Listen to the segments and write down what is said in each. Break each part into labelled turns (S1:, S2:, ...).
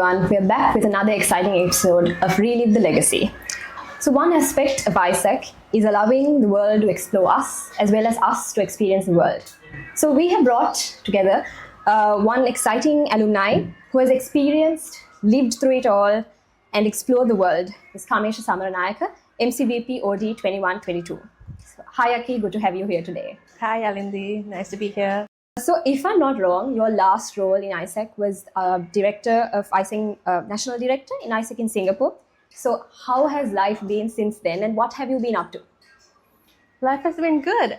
S1: everyone, we're back with another exciting episode of Relive the Legacy. So one aspect of AIESEC is allowing the world to explore us as well as us to experience the world. So we have brought together one exciting alumni who has experienced, lived through it all and explored the world. Ms. Kamesha Samaranayake, MCVP OD 2122. So, hi Aki, good to have you here today.
S2: Hi Yalindee, nice to be here.
S1: So if I'm not wrong, your last role in AIESEC was Director of AIESEC, National Director in AIESEC in Singapore. So how has life been since then and what have you been up to?
S2: Life has been good.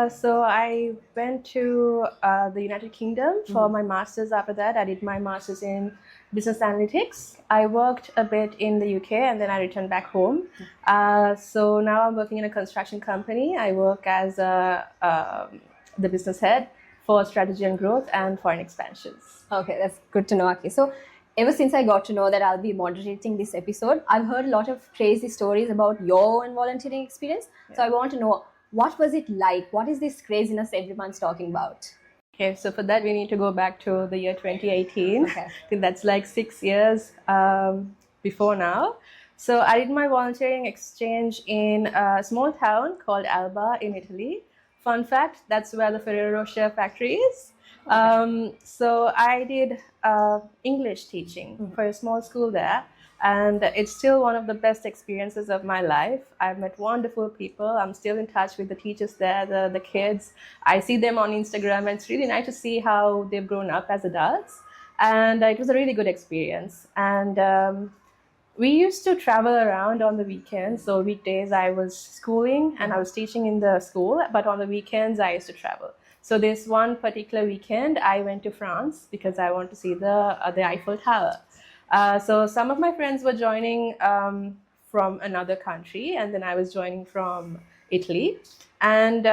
S2: So I went to the United Kingdom for my master's. After that, I did my master's in business analytics. I worked a bit in the UK and then I returned back home. So now I'm working in a construction company. I work as the business head for strategy and growth and foreign expansions.
S1: Okay, that's good to know, Aki. So ever since I got to know that I'll be moderating this episode, I've heard a lot of crazy stories about your own volunteering experience. Yeah. So I want to know, what was it like? What is this craziness everyone's talking about?
S2: Okay, so for that we need to go back to the year 2018.
S1: Okay.
S2: I think that's like 6 years before now. So I did my volunteering exchange in a small town called Alba in Italy. Fun fact, that's where the Ferrero Rocher factory is. Okay. So I did English teaching for a small school there. And it's still one of the best experiences of my life. I've met wonderful people. I'm still in touch with the teachers there, the kids. I see them on Instagram, and it's really nice to see how they've grown up as adults. And it was a really good experience. And we used to travel around on the weekends. So weekdays I was schooling and I was teaching in the school, but on the weekends I used to travel. So this one particular weekend I went to France because I wanted to see the Eiffel Tower. So some of my friends were joining from another country, and then I was joining from Italy. And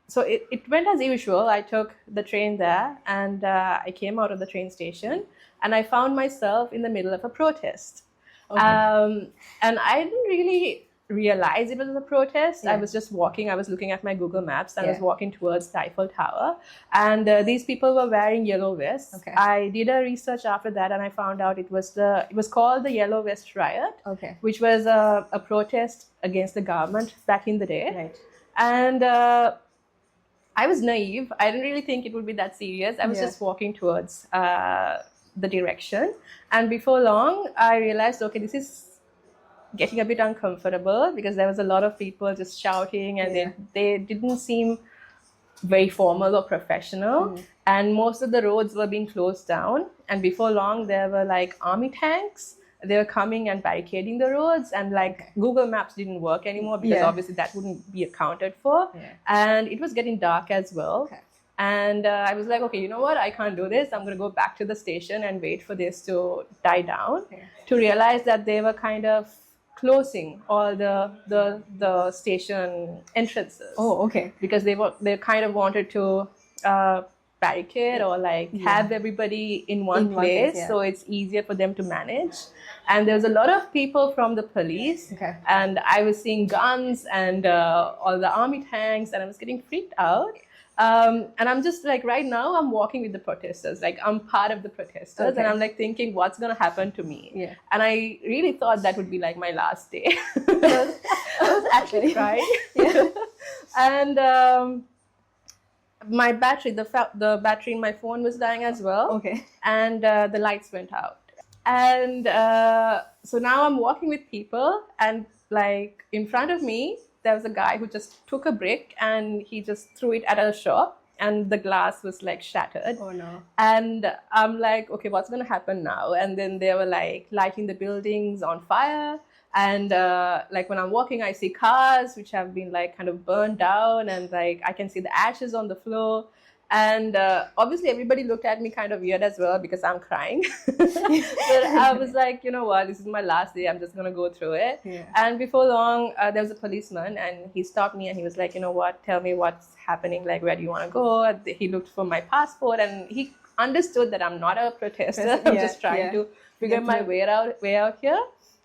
S2: so it went as usual. I took the train there and I came out of the train station and I found myself in the middle of a protest. Okay. And I didn't really realize it was a protest. Yeah. I was just walking. I was looking at my Google Maps and I was walking towards the Eiffel Tower. And these people were wearing yellow vests. Okay. I did a research after that and I found out it was called the Yellow Vest Riot, which was a protest against the government back in the day. Right. And I was naive. I didn't really think it would be that serious. I was just walking towards the direction. And before long, I realized, okay, this is getting a bit uncomfortable because there was a lot of people just shouting and they didn't seem very formal or professional. And most of the roads were being closed down. And before long, there were like army tanks. They were coming and barricading the roads, and like Google Maps didn't work anymore because obviously that wouldn't be accounted for. And it was getting dark as well. And I was like, okay, you know what? I can't do this. I'm going to go back to the station and wait for this to die down to realize that they were kind of closing all the station entrances.
S1: Oh, okay.
S2: Because they kind of wanted to barricade or like have everybody in one place so it's easier for them to manage. And there was a lot of people from the police and I was seeing guns and all the army tanks and I was getting freaked out. And I'm just like, right now I'm walking with the protesters, like I'm part of the protesters and I'm like thinking what's going to happen to me. And I really thought that would be like my last day. I was actually right. And my battery, the battery in my phone was dying as well. And the lights went out. And so now I'm walking with people and like in front of me, there was a guy who just took a brick and he just threw it at a shop and the glass was like shattered. Oh no. And I'm like, okay, what's going to happen now? And then they were like lighting the buildings on fire. And like when I'm walking, I see cars which have been like kind of burned down and like I can see the ashes on the floor. And obviously everybody looked at me kind of weird as well because I'm crying. But I was like, you know what, this is my last day. I'm just going to go through it. And before long, there was a policeman and he stopped me and he was like, you know what, tell me what's happening. Like, where do you want to go? He looked for my passport and he understood that I'm not a protester. I'm just trying to figure my way out here.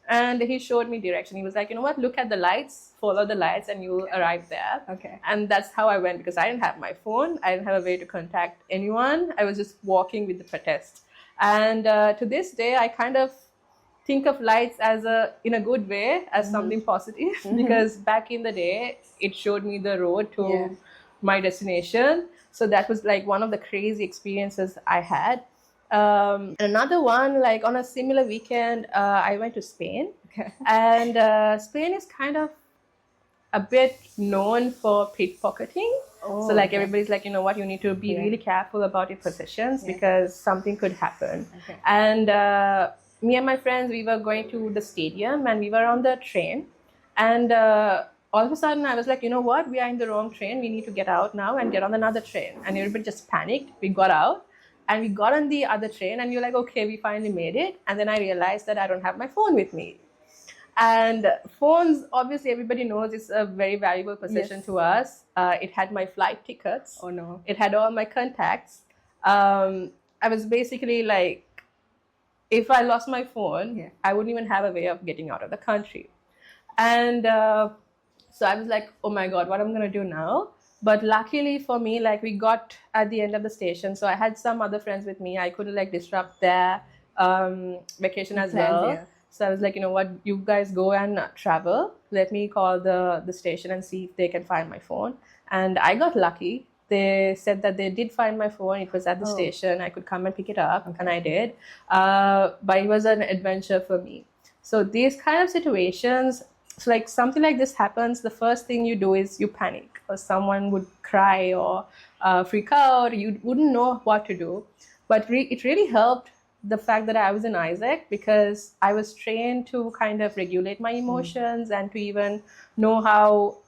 S2: And he showed me direction. He was like, you know what, look at the lights, follow the lights and you'll arrive there. And that's how I went because I didn't have my phone. I didn't have a way to contact anyone. I was just walking with the protest. And to this day, I kind of think of lights as in a good way, as something positive, because back in the day, it showed me the road to my destination. So that was like one of the crazy experiences I had. Another one, like on a similar weekend, I went to Spain.
S1: Okay.
S2: And Spain is kind of a bit known for pickpocketing.
S1: Oh,
S2: so like
S1: okay.
S2: everybody's like, you know what, you need to be really careful about your possessions
S1: Yeah.
S2: because something could happen.
S1: Okay.
S2: And me and my friends, we were going to the stadium and we were on the train. And all of a sudden I was like, you know what, we are in the wrong train. We need to get out now and get on another train. And everybody just panicked. We got out and we got on the other train and we were like, okay, we finally made it. And then I realized that I don't have my phone with me. And phones, obviously, everybody knows it's a very valuable possession to us. It had my flight tickets.
S1: Oh no.
S2: It had all my contacts. I was basically like, if I lost my phone, I wouldn't even have a way of getting out of the country. And so I was like, oh my God, what am I going to do now? But luckily for me, like we got at the end of the station. So I had some other friends with me. I couldn't like disrupt their vacation as well.
S1: Yeah.
S2: So I was like, you know what, you guys go and travel. Let me call the station and see if they can find my phone. And I got lucky. They said that they did find my phone. It was at the station. I could come and pick it up, and I did. But it was an adventure for me. So these kind of situations, so like something like this happens, the first thing you do is you panic, or someone would cry or freak out. You wouldn't know what to do. But it really helped the fact that I was in AIESEC, because I was trained to kind of regulate my emotions and to even know how,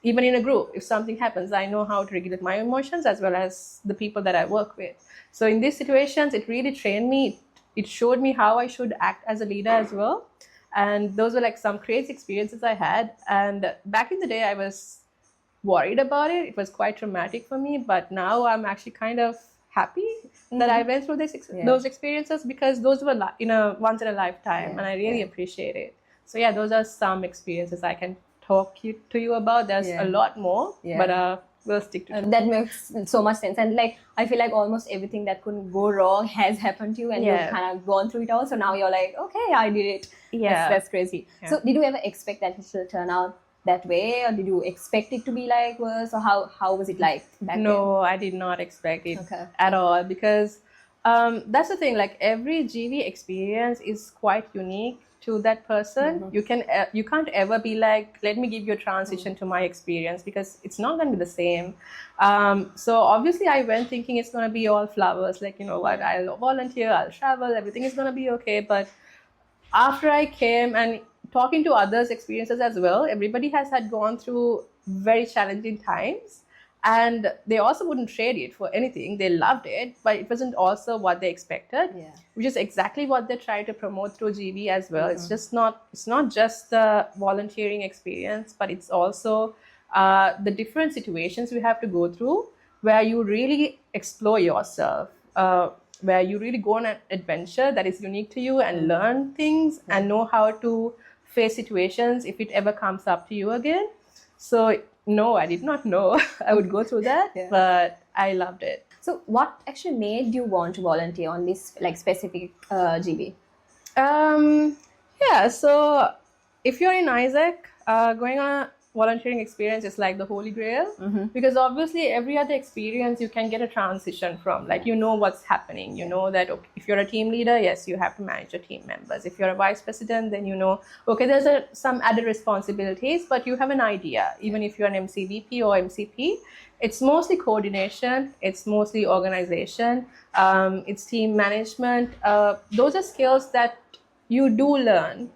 S2: even in a group, if something happens, I know how to regulate my emotions as well as the people that I work with. So in these situations, it really trained me. It showed me how I should act as a leader as well. And those were like some crazy experiences I had. And back in the day, I was worried about it. It was quite traumatic for me. But now I'm actually kind of happy that I went through those experiences, because those were once in a lifetime, and I really appreciate it. So yeah, those are some experiences I can talk to you about. There's a lot more, but we'll stick to
S1: that makes so much sense. And like I feel like almost everything that couldn't go wrong has happened to you, and you've kind of gone through it all. So now you're like, okay, I did it. That's crazy. So did you ever expect that it will turn out that way, or did you expect it to be like worse, or how was it like back then?
S2: No, I did not expect it at all, because that's the thing, like every GV experience is quite unique to that person. You can't ever be like, let me give you a transition to my experience, because it's not going to be the same. So obviously I went thinking it's going to be all flowers, like, you know what, I'll volunteer, I'll travel, everything is going to be okay. But after I came and talking to others' experiences as well, everybody has had gone through very challenging times, and they also wouldn't trade it for anything. They loved it, but it wasn't also what they expected, which is exactly what they try to promote through GV as well. It's not just the volunteering experience, but it's also the different situations we have to go through where you really explore yourself, where you really go on an adventure that is unique to you and learn things and know how to face situations if it ever comes up to you again. So no, I did not know I would go through that, but I loved it.
S1: So what actually made you want to volunteer on this like specific GV?
S2: So if you're in AIESEC, going on a volunteering experience is like the holy grail, because obviously every other experience you can get a transition from, like, you know what's happening. You know that, okay, if you're a team leader, yes, you have to manage your team members. If you're a vice president, then you know, okay, there's some added responsibilities, but you have an idea. Even if you're an MCVP or MCP, it's mostly coordination, it's mostly organization, it's team management. Those are skills that you do learn.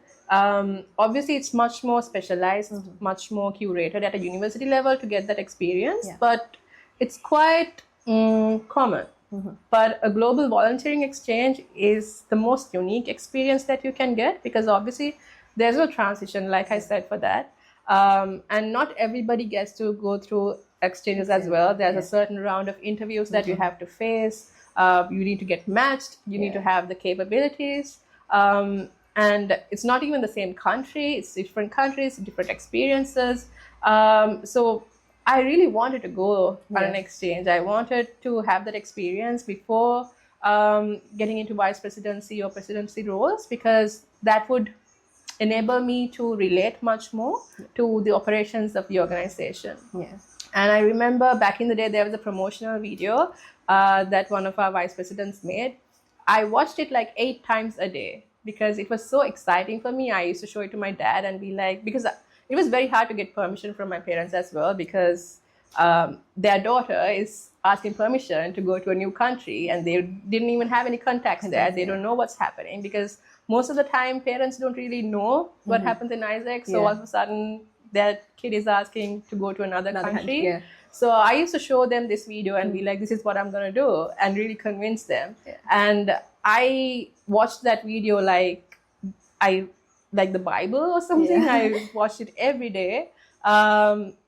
S2: Obviously, it's much more specialized, much more curated at a university level to get that experience, but it's quite common. But a global volunteering exchange is the most unique experience that you can get, because obviously there's no transition, like I said, for that. And not everybody gets to go through exchanges as well. There's a certain round of interviews that you have to face. You need to get matched. You need to have the capabilities. And it's not even the same country. It's different countries, different experiences. So I really wanted to go on an exchange. I wanted to have that experience before getting into vice presidency or presidency roles, because that would enable me to relate much more to the operations of the organization.
S1: Yeah.
S2: And I remember back in the day, there was a promotional video that one of our vice presidents made. I watched it like 8 times a day because it was so exciting for me. I used to show it to my dad and be like, because it was very hard to get permission from my parents as well, because their daughter is asking permission to go to a new country and they didn't even have any contacts there. They don't know what's happening, because most of the time parents don't really know what happens in AIESEC. So all of a sudden their kid is asking to go to another country.
S1: Yeah.
S2: So I used to show them this video and be like, this is what I'm going to do, and really convince them.
S1: Yeah.
S2: And I watched that video like the Bible or something.
S1: Yeah.
S2: I watched it every day.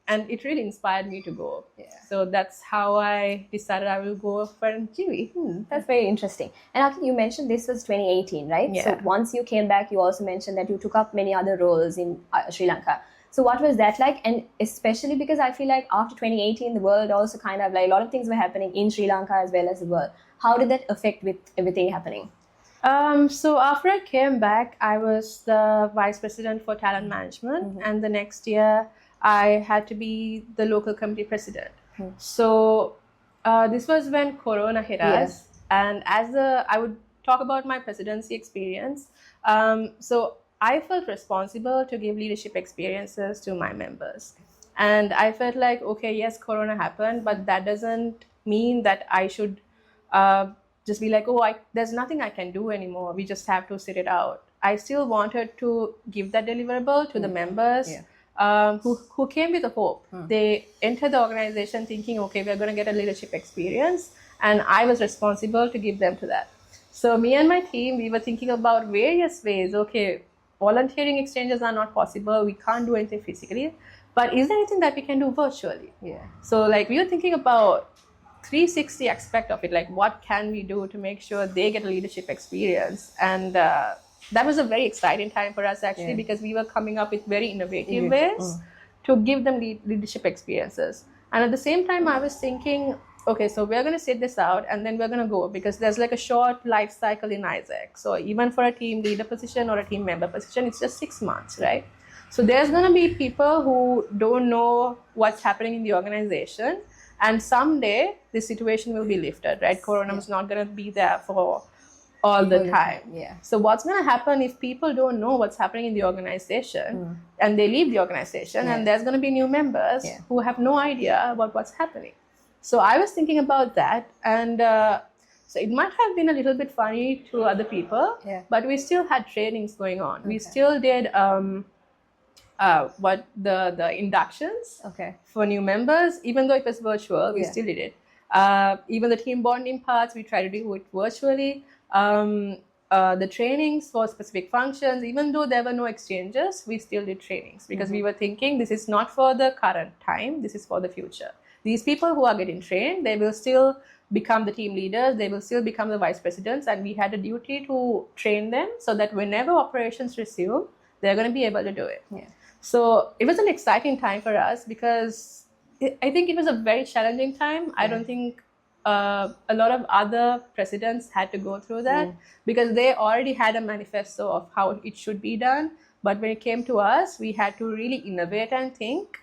S2: And it really inspired me to go.
S1: Yeah.
S2: So that's how I decided I will go for GV.
S1: That's very interesting. And Aki, you mentioned this was 2018, right?
S2: Yeah.
S1: So once you came back, you also mentioned that you took up many other roles in Sri Lanka. So what was that like? And especially because I feel like after 2018, the world also kind of like a lot of things were happening in Sri Lanka as well as the world. How did that affect with everything happening?
S2: So after I came back, I was the vice president for talent management. And the next year, I had to be the local committee president. So this was when Corona hit us. And I would talk about my presidency experience. So I felt responsible to give leadership experiences to my members. And I felt like, okay, yes, Corona happened, but that doesn't mean that I should just be like, there's nothing I can do anymore. We just have to sit it out. I still wanted to give that deliverable to the members who came with a hope. They entered the organization thinking, okay, we're going to get a leadership experience. And I was responsible to give them to that. So me and my team, we were thinking about various ways. Okay, volunteering exchanges are not possible. We can't do anything physically. But is there anything that we can do virtually?
S1: Yeah.
S2: So we were thinking about 360 aspect of it, like what can we do to make sure they get a leadership experience. And that was a very exciting time for us actually, because we were coming up with very innovative ways to give them leadership experiences. And at the same time, I was thinking, okay, so we're going to sit this out and then we're going to go, because there's like a short life cycle in AIESEC. So even for a team leader position or a team member position, it's just 6 months, right? So there's going to be people who don't know what's happening in the organization. And someday this situation will be lifted, right? Corona is not going to be there for all the time.
S1: Yeah.
S2: So what's going to happen if people don't know what's happening in the organization and they leave the organization and there's going to be new members who have no idea about what's happening. So I was thinking about that, and so it might have been a little bit funny to other people, but we still had trainings going on. We still did the inductions for new members, even though it was virtual, we still did it. Even the team bonding parts, we tried to do it virtually. The trainings for specific functions, even though there were no exchanges, we still did trainings, because we were thinking this is not for the current time, this is for the future. These people who are getting trained, they will still become the team leaders, they will still become the vice presidents, and we had a duty to train them so that whenever operations resume, they're going to be able to do it. So it was an exciting time for us, because I think it was a very challenging time. I don't think a lot of other presidents had to go through that, because they already had a manifesto of how it should be done. But when it came to us, we had to really innovate and think,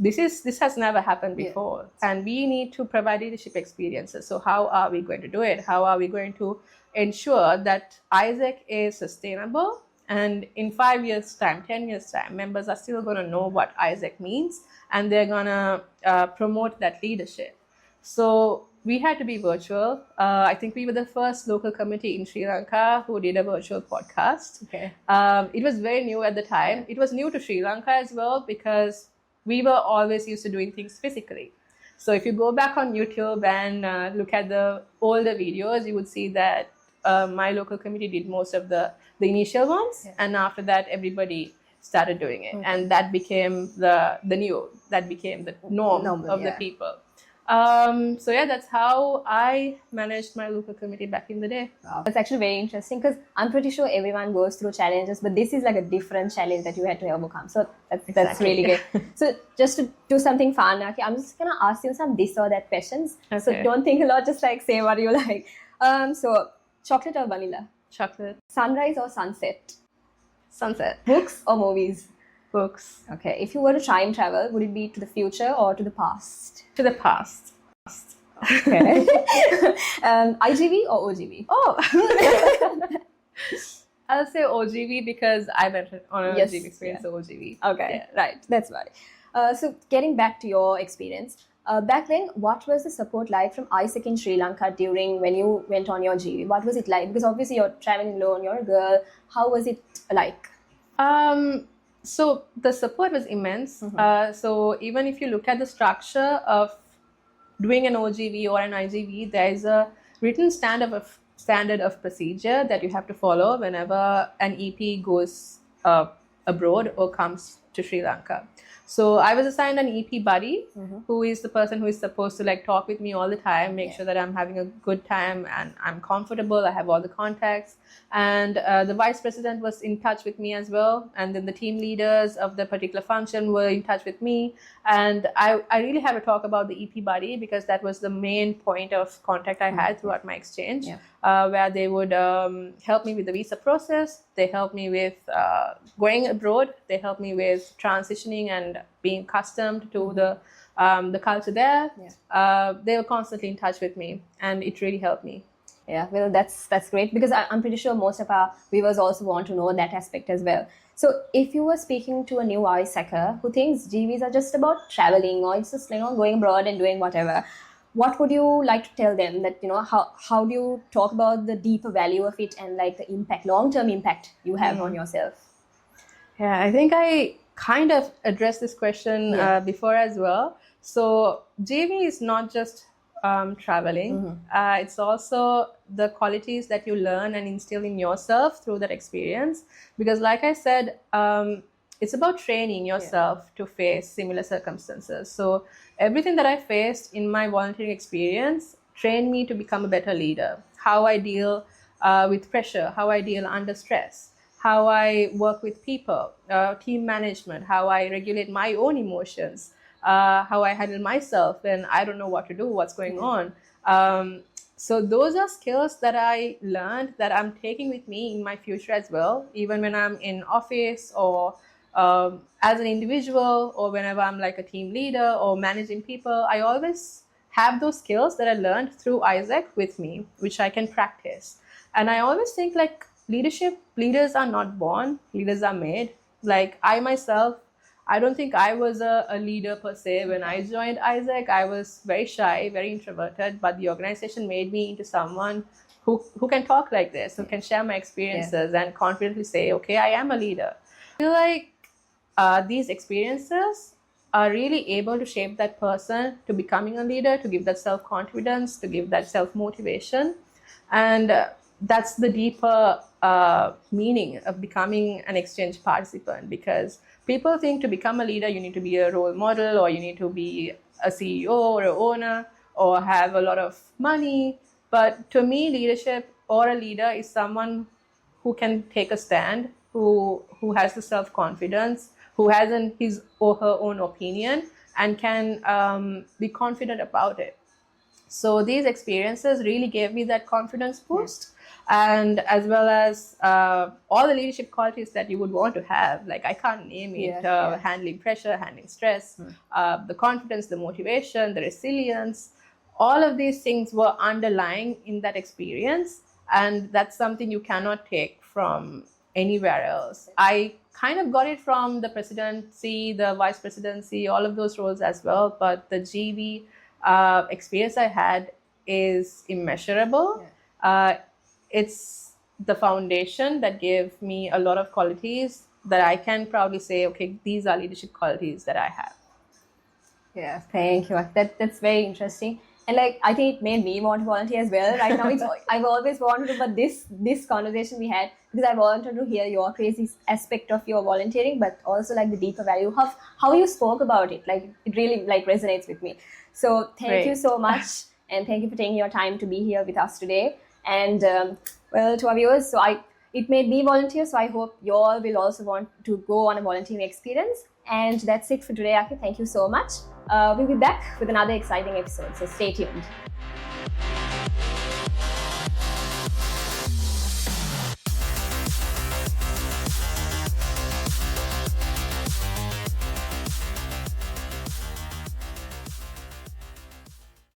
S2: this has never happened before, and we need to provide leadership experiences. So how are we going to do it? How are we going to ensure that AIESEC is sustainable? And in 5 years' time, 10 years' time, members are still going to know what AIESEC means, and they're going to promote that leadership. So we had to be virtual. I think we were the first local committee in Sri Lanka who did a virtual podcast. It was very new at the time. It was new to Sri Lanka as well, because we were always used to doing things physically. So if you go back on YouTube and look at the older videos, you would see that my local committee did most of the initial ones, and after that everybody started doing it, and that became the norm of the people. So that's how I managed my local committee back in the day.
S1: Wow. That's actually very interesting, because I'm pretty sure everyone goes through challenges, but this is like a different challenge that you had to overcome. So that's really good. So just to do something fun, okay, I'm just going to ask you some this or that questions. So don't think a lot, just like say what you like. So chocolate or vanilla?
S2: Chocolate.
S1: Sunrise or sunset?
S2: Sunset.
S1: Books or movies?
S2: Books.
S1: Okay. If you were to time travel, would it be to the future or to the past?
S2: To the past.
S1: Okay. IGV or OGV?
S2: Oh! I'll say OGV because I went on an
S1: Yes,
S2: OGV experience, so OGV.
S1: Okay, right. That's right. So getting back to your experience, back then, what was the support like from AIESEC in Sri Lanka during when you went on your GV? What was it like? Because obviously you're traveling alone, you're a girl. How was it like?
S2: So the support was immense. So even if you look at the structure of doing an OGV or an IGV, there is a written standard of procedure that you have to follow whenever an EP goes abroad or comes to Sri Lanka. So I was assigned an EP buddy, who is the person who is supposed to like talk with me all the time, make sure that I'm having a good time and I'm comfortable, I have all the contacts. And the vice president was in touch with me as well. And then the team leaders of the particular function were in touch with me. And I really had to talk about the EP buddy because that was the main point of contact I had throughout my exchange, where they would help me with the visa process. They helped me with going abroad. They helped me with transitioning and being accustomed to the culture there. They were constantly in touch with me, and it really helped me.
S1: Yeah, well, that's great because I'm pretty sure most of our viewers also want to know that aspect as well. So, if you were speaking to a new AIESECer who thinks GVs are just about traveling or it's just going abroad and doing whatever, what would you like to tell them? That how do you talk about the deeper value of it and like the impact, long-term impact you have on yourself?
S2: Yeah, I think I kind of addressed this question before as well. So GV is not just traveling. It's also the qualities that you learn and instill in yourself through that experience. Because like I said, it's about training yourself to face similar circumstances. So everything that I faced in my volunteering experience trained me to become a better leader. How I deal with pressure, how I deal under stress, how I work with people, team management, how I regulate my own emotions, how I handle myself when I don't know what to do, what's going on. So those are skills that I learned that I'm taking with me in my future as well, even when I'm in office or as an individual or whenever I'm like a team leader or managing people. I always have those skills that I learned through AIESEC with me, which I can practice. And I always think like leaders are not born, leaders are made. Like I myself, I don't think I was a leader per se. When I joined AIESEC, I was very shy, very introverted, but the organization made me into someone who can talk like this, who can share my experiences and confidently say, okay, I am a leader. I feel like these experiences are really able to shape that person to becoming a leader, to give that self-confidence, to give that self-motivation. And that's the deeper meaning of becoming an exchange participant, because people think to become a leader, you need to be a role model, or you need to be a CEO or an owner, or have a lot of money. But to me, leadership or a leader is someone who can take a stand, who has the self-confidence, who has his or her own opinion, and can be confident about it. So these experiences really gave me that confidence boost. And as well as all the leadership qualities that you would want to have, like I can't name it, handling pressure, handling stress, the confidence, the motivation, the resilience, all of these things were underlying in that experience. And that's something you cannot take from anywhere else. I kind of got it from the presidency, the vice presidency, all of those roles as well. But the GV experience I had is immeasurable. It's the foundation that gave me a lot of qualities that I can proudly say, okay, these are leadership qualities that I have.
S1: Yeah, thank you. That's very interesting. And like I think it made me want to volunteer as well. Right now, I've always wanted to, but this conversation we had, because I wanted to hear your crazy aspect of your volunteering, but also like the deeper value of how you spoke about it. Like it really like resonates with me. So thank you so much, and thank you for taking your time to be here with us today. And well, to our viewers, it made me volunteer. So I hope you all will also want to go on a volunteering experience. And that's it for today, Aki. Thank you so much. We'll be back with another exciting episode, so stay tuned.